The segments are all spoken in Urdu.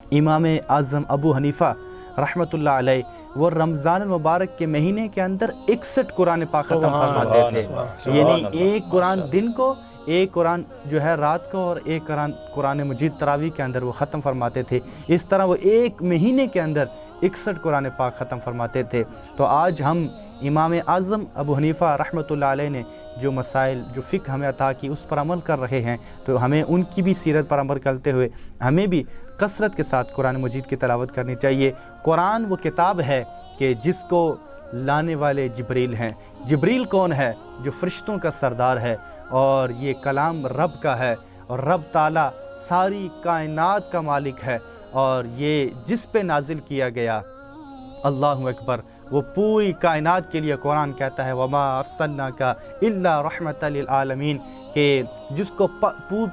امام اعظم ابو حنیفہ رحمۃ اللہ علیہ وہ رمضان المبارک کے مہینے کے اندر 61 قرآن پاک ختم فرماتے تھے، یعنی ایک قرآن دن کو، ایک قرآن جو ہے رات کو، اور ایک قرآن مجید تراویح کے اندر وہ ختم فرماتے تھے۔ اس طرح وہ ایک مہینے کے اندر 61 قرآن پاک ختم فرماتے تھے۔ تو آج ہم امام اعظم ابو حنیفہ رحمۃ اللہ علیہ نے جو مسائل، جو فقہ ہمیں عطا کی، اس پر عمل کر رہے ہیں، تو ہمیں ان کی بھی سیرت پر عمل کرتے ہوئے ہمیں بھی کثرت کے ساتھ قرآن مجید کی تلاوت کرنی چاہیے۔ قرآن وہ کتاب ہے کہ جس کو لانے والے جبریل ہیں۔ جبریل کون ہے؟ جو فرشتوں کا سردار ہے، اور یہ کلام رب کا ہے، اور رب تعالیٰ ساری کائنات کا مالک ہے، اور یہ جس پہ نازل کیا گیا، اللہ اکبر، وہ پوری کائنات کے لیے قرآن کہتا ہے وَمَا أَرْسَلْنَاكَ إِلَّا رَحْمَةً لِلْعَالَمِينَ، کہ جس کو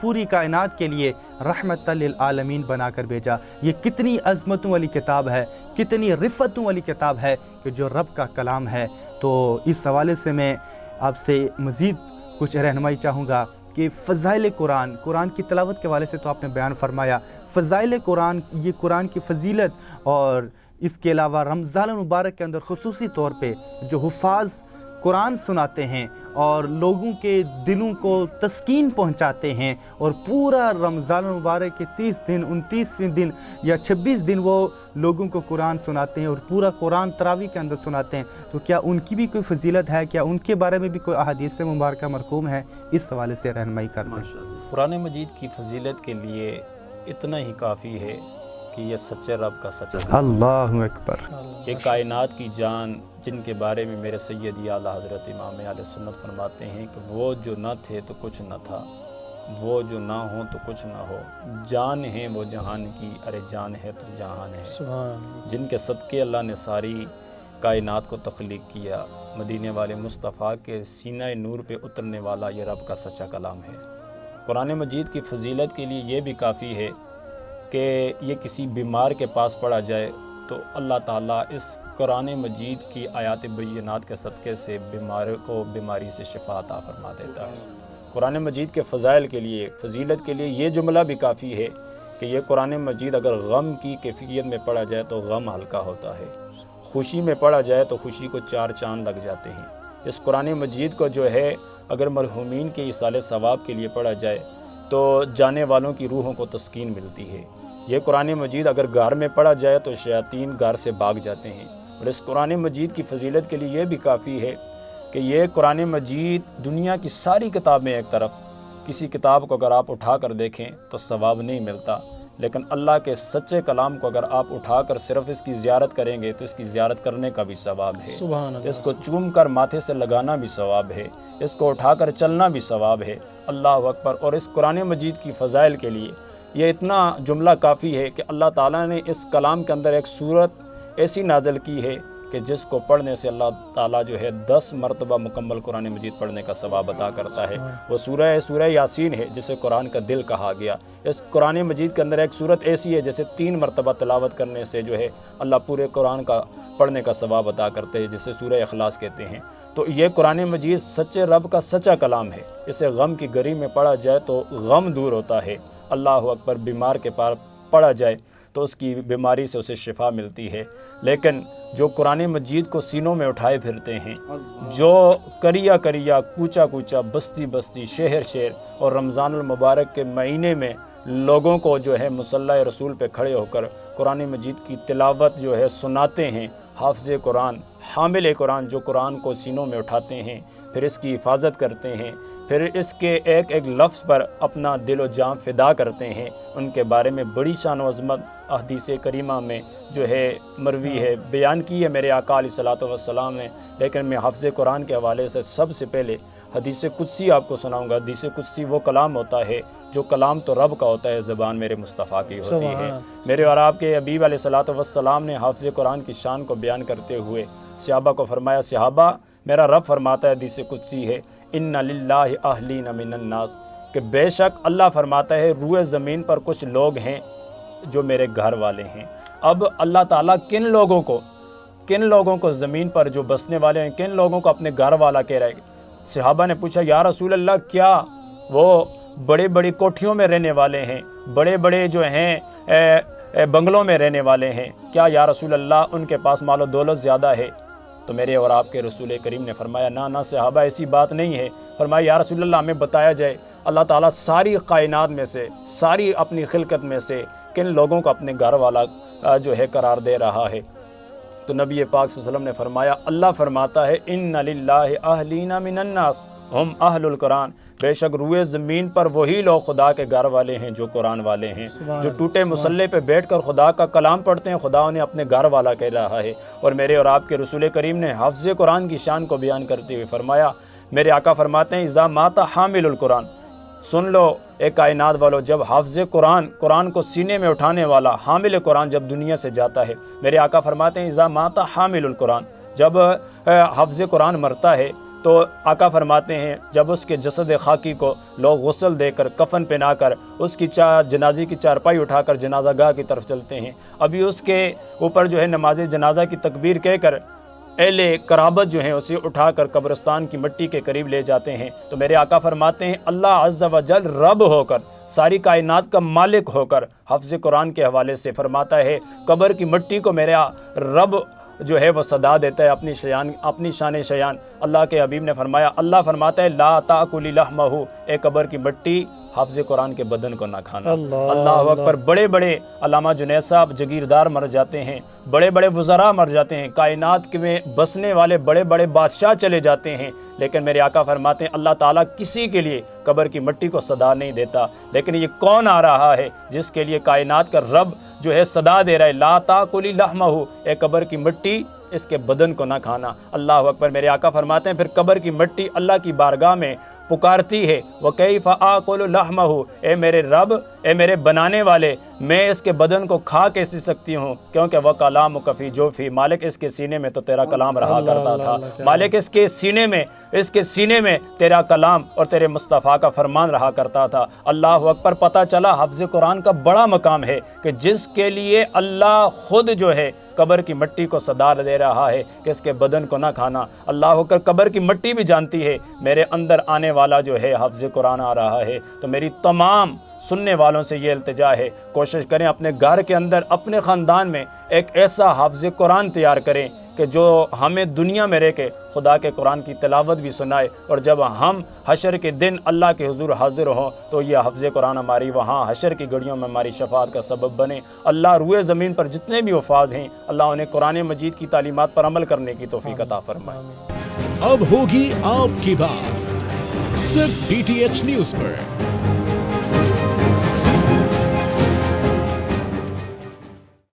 پوری کائنات کے لیے رحمت للعالمین بنا کر بھیجا۔ یہ کتنی عظمتوں والی کتاب ہے، کتنی رفتوں والی کتاب ہے کہ جو رب کا کلام ہے۔ تو اس حوالے سے میں آپ سے مزید کچھ رہنمائی چاہوں گا کہ فضائل قرآن، قرآن کی تلاوت کے حوالے سے تو آپ نے بیان فرمایا، فضائل قرآن، یہ قرآن کی فضیلت، اور اس کے علاوہ رمضان المبارک کے اندر خصوصی طور پہ جو حفاظ قرآن سناتے ہیں اور لوگوں کے دلوں کو تسکین پہنچاتے ہیں، اور پورا رمضان المبارک کے 30 دن، 29ویں دن یا 26 دن وہ لوگوں کو قرآن سناتے ہیں، اور پورا قرآن تراویح کے اندر سناتے ہیں، تو کیا ان کی بھی کوئی فضیلت ہے؟ کیا ان کے بارے میں بھی کوئی احادیث مبارکہ مرقوم ہے؟ اس حوالے سے رہنمائی کرنا۔ قرآن مجید کی فضیلت کے لیے اتنا ہی کافی ہے کہ یہ سچے رب کا سچا کلام، اللہ اکبر، یہ کائنات کی جان، جن کے بارے میں میرے سید اعلیٰ حضرت امام اہل سنت فرماتے ہیں کہ وہ جو نہ تھے تو کچھ نہ تھا، وہ جو نہ ہوں تو کچھ نہ ہو، جان ہے وہ جہان کی، ارے جان ہے تو جہان ہے، جن کے صدقے اللہ نے ساری کائنات کو تخلیق کیا۔ مدینے والے مصطفیٰ کے سینہ نور پہ اترنے والا یہ رب کا سچا کلام ہے۔ قرآن مجید کی فضیلت کے لیے یہ بھی کافی ہے کہ یہ کسی بیمار کے پاس پڑھا جائے تو اللہ تعالیٰ اس قرآن مجید کی آیات بینات کے صدقے سے بیمار کو بیماری سے شفا عطا فرما دیتا ہے۔ قرآن مجید کے فضائل کے لیے، فضیلت کے لیے یہ جملہ بھی کافی ہے کہ یہ قرآن مجید اگر غم کی کیفیت میں پڑھا جائے تو غم ہلکا ہوتا ہے، خوشی میں پڑھا جائے تو خوشی کو 4 چاند لگ جاتے ہیں۔ اس قرآن مجید کو جو ہے اگر مرحومین کے ایصال ثواب کے لیے پڑھا جائے تو جانے والوں کی روحوں کو تسکین ملتی ہے۔ یہ قرآن مجید اگر گھر میں پڑھا جائے تو شیاطین گھر سے بھاگ جاتے ہیں۔ اور اس قرآن مجید کی فضیلت کے لیے یہ بھی کافی ہے کہ یہ قرآن مجید دنیا کی ساری کتابیں ایک طرف، کسی کتاب کو اگر آپ اٹھا کر دیکھیں تو ثواب نہیں ملتا، لیکن اللہ کے سچے کلام کو اگر آپ اٹھا کر صرف اس کی زیارت کریں گے تو اس کی زیارت کرنے کا بھی ثواب ہے، اس کو چوم کر ماتھے سے لگانا بھی ثواب ہے، اس کو اٹھا کر چلنا بھی ثواب ہے۔ اللہ اکبر۔ اور اس قرآن مجید کی فضائل کے لیے یہ اتنا جملہ کافی ہے کہ اللہ تعالیٰ نے اس کلام کے اندر ایک سورت ایسی نازل کی ہے کہ جس کو پڑھنے سے اللہ تعالیٰ جو ہے 10 مرتبہ مکمل قرآن مجید پڑھنے کا ثواب عطا کرتا ہے۔ وہ سورہ یاسین ہے جسے قرآن کا دل کہا گیا۔ اس قرآن مجید کے اندر ایک سورت ایسی ہے جسے 3 مرتبہ تلاوت کرنے سے جو ہے اللہ پورے قرآن کا پڑھنے کا ثواب عطا کرتے ہیں، جسے سورہ اخلاص کہتے ہیں۔ تو یہ قرآن مجید سچے رب کا سچا کلام ہے۔ اسے غم کی گھڑی میں پڑھا جائے تو غم دور ہوتا ہے۔ اللہ اکبر۔ بیمار کے پاس پڑھا جائے تو اس کی بیماری سے اسے شفا ملتی ہے۔ لیکن جو قرآن مجید کو سینوں میں اٹھائے پھرتے ہیں، جو کریا کریا، کوچا کوچا، بستی بستی، شہر شہر، اور رمضان المبارک کے مہینے میں لوگوں کو جو ہے مصلی رسول پہ کھڑے ہو کر قرآن مجید کی تلاوت جو ہے سناتے ہیں، حافظ قرآن، حامل قرآن، جو قرآن کو سینوں میں اٹھاتے ہیں، پھر اس کی حفاظت کرتے ہیں، پھر اس کے ایک ایک لفظ پر اپنا دل و جان فدا کرتے ہیں، ان کے بارے میں بڑی شان و عظمت احادیث کریمہ میں جو ہے مروی ہے، بیان کی ہے میرے آقا علیہ الصلوۃ والسلام نے۔ لیکن میں حافظ قرآن کے حوالے سے سب سے پہلے حدیث قدسی آپ کو سناؤں گا۔ حدیث قدسی وہ کلام ہوتا ہے جو کلام تو رب کا ہوتا ہے، زبان میرے مصطفیٰ کی ہوتی ہے۔ میرے اور آپ کے حبیب علیہ الصلوۃ والسلام نے حافظ قرآن کی شان کو بیان کرتے ہوئے صحابہ کو فرمایا، صحابہ میرا رب فرماتا ہے، حدیث قدسی ہے، ان للہ اہلین من الناس، کہ بے شک اللہ فرماتا ہے روئے زمین پر کچھ لوگ ہیں جو میرے گھر والے ہیں۔ اب اللہ تعالیٰ کن لوگوں کو زمین پر جو بسنے والے ہیں، کن لوگوں کو اپنے گھر والا کہہ رہے ہیں؟ صحابہ نے پوچھا، یا رسول اللہ کیا وہ بڑے بڑی کوٹھیوں میں رہنے والے ہیں، بڑے بڑے جو ہیں بنگلوں میں رہنے والے ہیں، کیا یا رسول اللہ ان کے پاس مال و دولت زیادہ ہے؟ تو میرے اور آپ کے رسول کریم نے فرمایا نہ صحابہ ایسی بات نہیں ہے۔ فرمایا یا رسول اللہ ہمیں بتایا جائے اللہ تعالیٰ ساری کائنات میں سے، ساری اپنی خلقت میں سے کن لوگوں کو اپنے گھر والا جو ہے قرار دے رہا ہے؟ تو نبی پاک صلی اللہ علیہ وسلم نے فرمایا اللہ فرماتا ہے ان للہ اہلین من الناس ہم اہل القرآن، بے شک روئے زمین پر وہی لوگ خدا کے گھر والے ہیں جو قرآن والے ہیں، جو ٹوٹے مصلے پہ بیٹھ کر خدا کا کلام پڑھتے ہیں، خدا انہیں اپنے گھر والا کہہ رہا ہے۔ اور میرے اور آپ کے رسول کریم نے حفظ قرآن کی شان کو بیان کرتے ہوئے فرمایا، میرے آقا فرماتے ہیں اذا مات حامل القرآن، سن لو اے کائنات والو، جب حافظ قرآن کو سینے میں اٹھانے والا حامل قرآن جب دنیا سے جاتا ہے، میرے آقا فرماتے ہیں اذا مات حامل القرآن، جب حافظ قرآن مرتا ہے تو آقا فرماتے ہیں جب اس کے جسد خاکی کو لوگ غسل دے کر کفن پہنا کر اس کی جنازے کی چارپائی اٹھا کر جنازہ گاہ کی طرف چلتے ہیں، ابھی اس کے اوپر جو ہے نماز جنازہ کی تکبیر کہہ کر اہل قرابت جو ہیں اسے اٹھا کر قبرستان کی مٹی کے قریب لے جاتے ہیں، تو میرے آقا فرماتے ہیں اللہ عز و جل رب ہو کر، ساری کائنات کا مالک ہو کر حفظ قرآن کے حوالے سے فرماتا ہے قبر کی مٹی کو میرا رب جو ہے وہ صدا دیتا ہے اپنی شان شیان۔ اللہ کے حبیب نے فرمایا اللہ فرماتا ہے لا تاکلی لحمہ، اے قبر کی مٹی حافظ قرآن کے بدن کو نہ کھانا۔ اللہ اکبر۔ بڑے بڑے علامہ جنید صاحب جگیردار مر جاتے ہیں، بڑے بڑے وزراء مر جاتے ہیں، کائنات میں بسنے والے بڑے بڑے بادشاہ چلے جاتے ہیں، لیکن میرے آقا فرماتے ہیں اللہ تعالیٰ کسی کے لیے قبر کی مٹی کو صدا نہیں دیتا، لیکن یہ کون آ رہا ہے جس کے لیے کائنات کا رب جو ہے صدا دے رہا ہے لا تاکلی لحمہ، اے قبر کی مٹی اس کے بدن کو نہ کھانا۔ اللہ اکبر۔ میرے آقا فرماتے ہیں پھر قبر کی مٹی اللہ کی بارگاہ میں پکارتی ہے وَكَيْفَ آكُلُ لَحْمَهُ، اے میرے رب، اے میرے بنانے والے، میں اس کے بدن کو کھا کیسے سکتی ہوں، کیونکہ وَكَلَامُكَ فِي جَوْفِي، مالک اس کے سینے میں تو تیرا کلام رہا کرتا تھا، مالک اس کے سینے میں تیرا کلام اور تیرے مصطفیٰ کا فرمان رہا کرتا تھا۔ اللہ اکبر۔ پتہ چلا حفظ قرآن کا بڑا مقام ہے کہ جس کے لیے اللہ خود جو ہے قبر کی مٹی کو صدا دے رہا ہے کہ اس کے بدن کو نہ کھانا۔ اللہ اکبر۔ قبر کی مٹی بھی جانتی ہے میرے اندر آنے والا جو ہے حفظ قرآن آ رہا ہے، تو میری تمام سننے والوں سے یہ التجا ہے کوشش کریں اپنے گھر کے اندر اپنے خاندان میں ایک ایسا حفظ قرآن تیار کریں کہ جو ہمیں دنیا میں رہ کے خدا کے قرآن کی تلاوت بھی سنائے، اور جب ہم حشر کے دن اللہ کے حضور حاضر ہوں تو یہ حفظ قرآن ہماری وہاں حشر کی گھڑیوں میں ہماری شفاعت کا سبب بنے۔ اللہ روئے زمین پر جتنے بھی حفاظ ہیں اللہ انہیں قرآن مجید کی تعلیمات پر عمل کرنے کی توفیق عطا فرمائے۔ اب ہوگی آپ کی بات صرف DTH نیوز پر۔